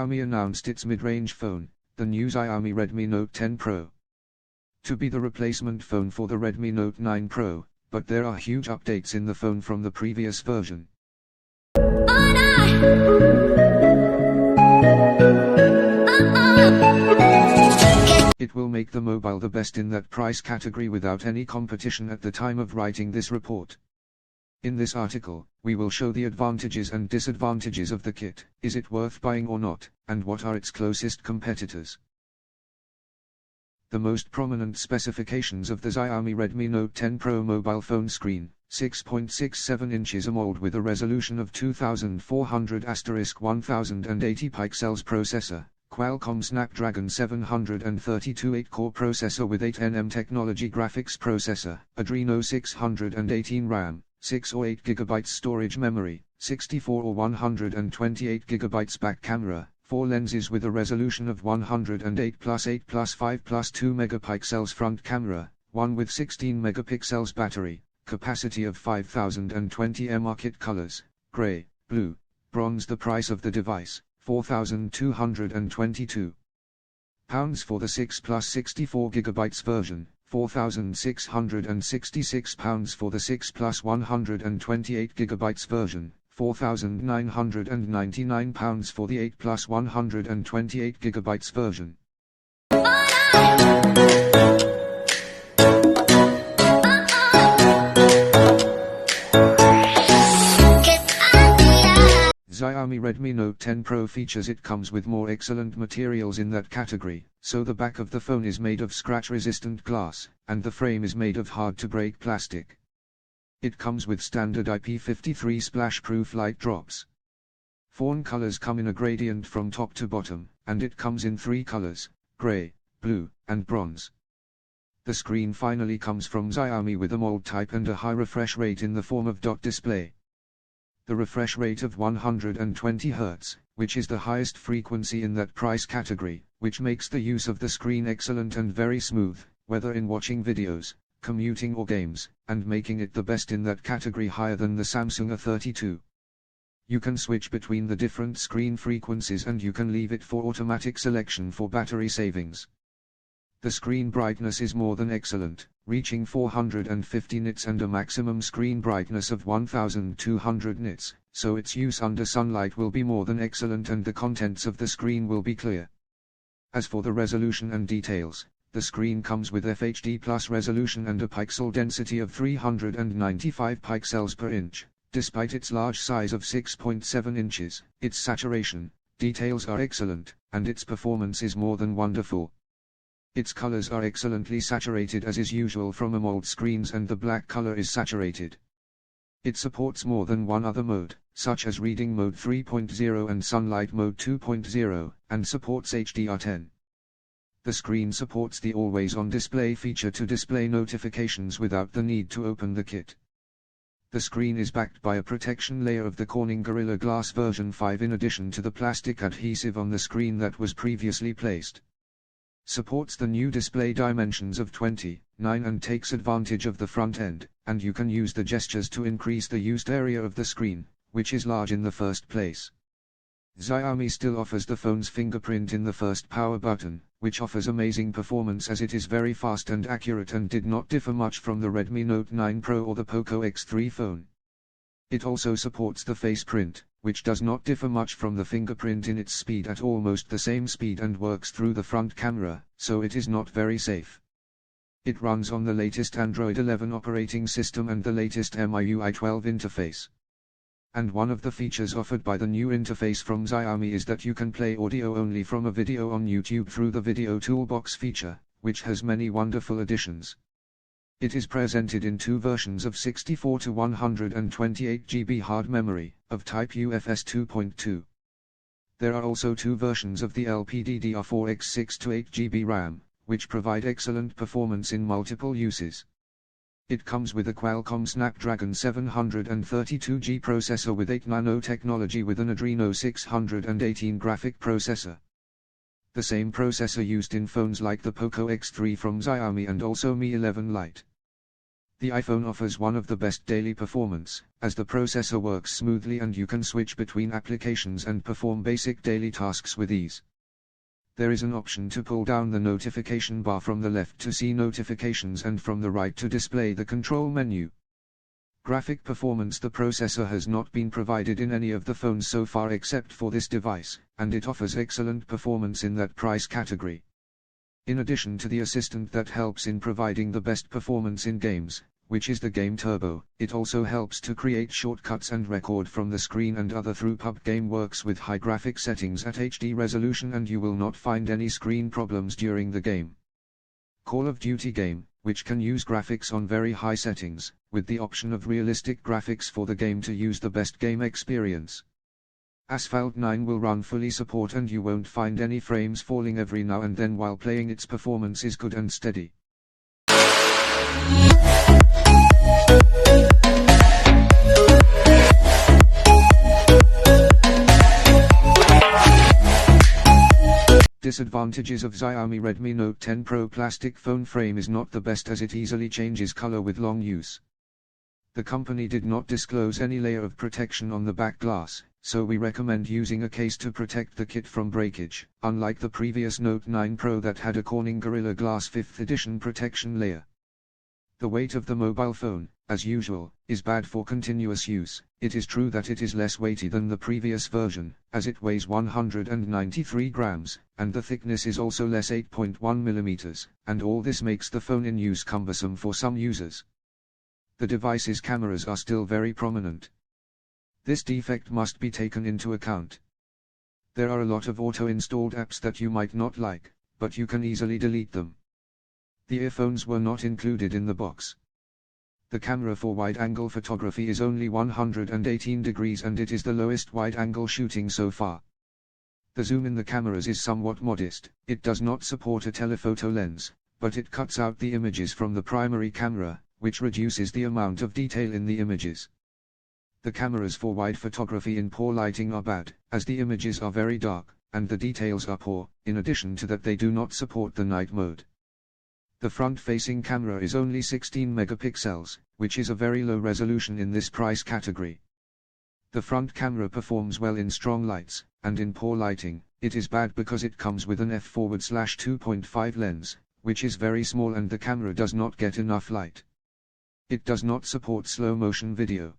Xiaomi announced its mid-range phone, the new Xiaomi Redmi Note 10 Pro. To be the replacement phone for the Redmi Note 9 Pro, but there are huge updates in the phone from the previous version. It will make the mobile the best in that price category without any competition at the time of writing this report. In this article, we will show the advantages and disadvantages of the kit, is it worth buying or not, and what are its closest competitors. The most prominent specifications of the Xiaomi Redmi Note 10 Pro mobile phone screen: 6.67 inches AMOLED with a resolution of 2400*1080 pixels processor, Qualcomm Snapdragon 732 8-core processor with 8nm technology graphics processor, Adreno 618 RAM, 6 or 8 GB storage memory, 64 or 128 GB back camera, 4 lenses with a resolution of 108 plus 8 plus 5 plus 2 megapixels front camera, 1 with 16 megapixels battery, capacity of 5020 mAh. Kit colors: gray, blue, bronze. The price of the device: £4,222 for the 6 plus 64 GB version, £4,666 for the 6 plus 128 GB version, £4,999 for the 8 plus 128 GB version. Xiaomi Redmi Note 10 Pro features it comes with more excellent materials in that category, so the back of the phone is made of scratch-resistant glass, and the frame is made of hard-to-break plastic. It comes with standard IP53 splash-proof light drops. Fawn colors come in a gradient from top to bottom, and it comes in 3 colors: gray, blue, and bronze. The screen finally comes from Xiaomi with AMOLED type and a high refresh rate in the form of dot display. The refresh rate of 120 Hz, which is the highest frequency in that price category, which makes the use of the screen excellent and very smooth, whether in watching videos, commuting or games, and making it the best in that category, higher than the Samsung A32. You can switch between the different screen frequencies and you can leave it for automatic selection for battery savings. The screen brightness is more than excellent, reaching 450 nits and a maximum screen brightness of 1200 nits, so its use under sunlight will be more than excellent and the contents of the screen will be clear. As for the resolution and details, the screen comes with FHD plus resolution and a pixel density of 395 pixels per inch. Despite its large size of 6.7 inches, its saturation, details are excellent, and its performance is more than wonderful. Its colors are excellently saturated as is usual from AMOLED screens, and the black color is saturated. It supports more than one other mode, such as Reading Mode 3.0 and Sunlight Mode 2.0, and supports HDR10. The screen supports the always-on display feature to display notifications without the need to open the kit. The screen is backed by a protection layer of the Corning Gorilla Glass version 5 in addition to the plastic adhesive on the screen that was previously placed. Supports the new display dimensions of 20:9 and takes advantage of the front end, and you can use the gestures to increase the used area of the screen, which is large in the first place. Xiaomi still offers the phone's fingerprint in the first power button, which offers amazing performance as it is very fast and accurate and did not differ much from the Redmi Note 9 Pro or the Poco X3 phone. It also supports the face print, which does not differ much from the fingerprint in its speed, at almost the same speed, and works through the front camera, so it is not very safe. It runs on the latest Android 11 operating system and the latest MIUI 12 interface. And one of the features offered by the new interface from Xiaomi is that you can play audio only from a video on YouTube through the Video Toolbox feature, which has many wonderful additions. It is presented in 2 versions of 64 to 128 GB hard memory, of type UFS 2.2. There are also 2 versions of the LPDDR4X 6 to 8 GB RAM, which provide excellent performance in multiple uses. It comes with a Qualcomm Snapdragon 732G processor with 8 nano technology with an Adreno 618 graphic processor. The same processor used in phones like the Poco X3 from Xiaomi and also Mi 11 Lite. The iPhone offers one of the best daily performance, as the processor works smoothly and you can switch between applications and perform basic daily tasks with ease. There is an option to pull down the notification bar from the left to see notifications and from the right to display the control menu. Graphic performance: the processor has not been provided in any of the phones so far except for this device, and it offers excellent performance in that price category. In addition to the assistant that helps in providing the best performance in games, which is the Game Turbo, it also helps to create shortcuts and record from the screen and other through PUBG. Game works with high graphic settings at HD resolution and you will not find any screen problems during the game. Call of Duty game, which can use graphics on very high settings, with the option of realistic graphics for the game to use the best game experience. Asphalt 9 will run fully support and you won't find any frames falling every now and then while playing. Its performance is good and steady. Disadvantages of Xiaomi Redmi Note 10 Pro: plastic phone frame is not the best as it easily changes color with long use. The company did not disclose any layer of protection on the back glass, so we recommend using a case to protect the kit from breakage, unlike the previous Note 9 Pro that had a Corning Gorilla Glass 5th edition protection layer. The weight of the mobile phone, as usual, is bad for continuous use. It is true that it is less weighty than the previous version, as it weighs 193 grams, and the thickness is also less, 8.1 mm, and all this makes the phone in use cumbersome for some users. The device's cameras are still very prominent. This defect must be taken into account. There are a lot of auto-installed apps that you might not like, but you can easily delete them. The earphones were not included in the box. The camera for wide-angle photography is only 118 degrees and it is the lowest wide-angle shooting so far. The zoom in the cameras is somewhat modest. It does not support a telephoto lens, but it cuts out the images from the primary camera, which reduces the amount of detail in the images. The cameras for wide photography in poor lighting are bad, as the images are very dark, and the details are poor. In addition to that, they do not support the night mode. The front-facing camera is only 16 megapixels, which is a very low resolution in this price category. The front camera performs well in strong lights, and in poor lighting, it is bad because it comes with an f/2.5 lens, which is very small and the camera does not get enough light. It does not support slow motion video.